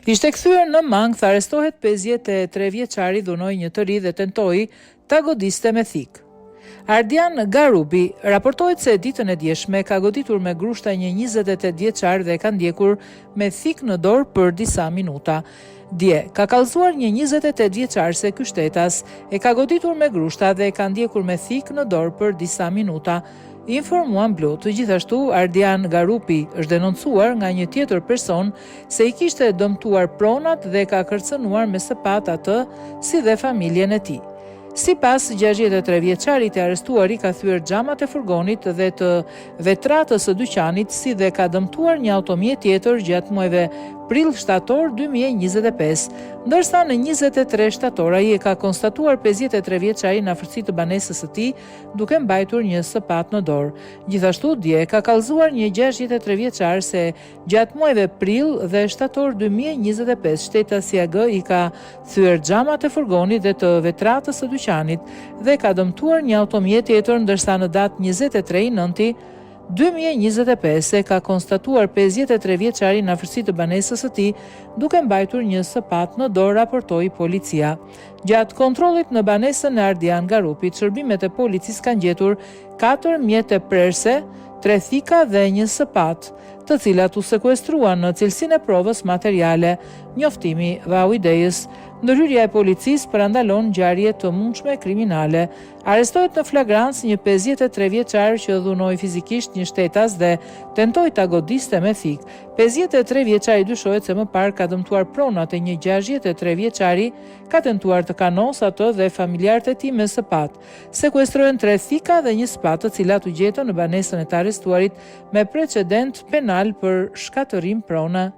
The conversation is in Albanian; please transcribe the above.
Ishte kthyer në Mangth, arrestohet 53 vjeçari, dhunoi një të ri dhe tentoi ta godiste me thik. Ardian Garupi raportohet se ditën e djeshme ka goditur me grushta një 28 vjeçar dhe ka ndjekur me thik në dorë për disa minuta. Dje ka kallëzuar një 28 vjeçar se ky shtetas e ka goditur me grushta dhe e ka ndjekur me thik në dorë për disa minuta, informuan Blut. Gjithashtu, Ardian Garupi është denoncuar nga një tjetër person se i kishte dëmtuar pronat dhe ka kërcënuar me sapat atë si dhe familjen e tij. Sipas 63 vjeçarit e arrestuari ka thyer xhamat e furgonit dhe të vetratës së dyqanit, si dhe ka dëmtuar një automjet tjetër gjatë muajve prill-shtator 2025, ndërsa në 23 shtator ai e ka konstatuar 53 vjeçari në afërsi të banesës së tij duke mbajtur një sapat në dorë. Gjithashtu dje ka kallëzuar një 63 vjeçar se gjatë muajve prill dhe shtator 2025 shtetasi AG i ka thyer xhamat e furgonit dhe të vetratës së dyqanit dhe ka dëmtuar një automjet tjetër, ndërsa në datë 23 nënti 2025 e ka konstatuar 53 vjeçari në afërsi të banesës së tij duke mbajtur një sapat në dorë, raportoi policia. Gjatë kontrollit në banesën e Ardian Garupit, shërbimet e policisë kanë gjetur 4 mjete prerse, 3 thika dhe një sapat, të cilat u sekuestruan në cilësinë e provës materiale, njoftimi vau idejës. Ndërhyrja e policisë parandalon ngjarje të mundshme kriminale. Arrestohet në flagrancë një 53 vjeçar që dhunoi fizikisht një shtetas dhe tentoi ta godiste me thik. 53 vjeçari dyshohet se më parë ka dëmtuar pronat e një 63 vjeçari, ka tentuar të kanosë atë dhe familjarët e tij me sapat. Sekuestrohen 3 thika dhe një sapat, të cilat u gjetën në banesën e të arrestuarit me precedent penal për shkatërim prone.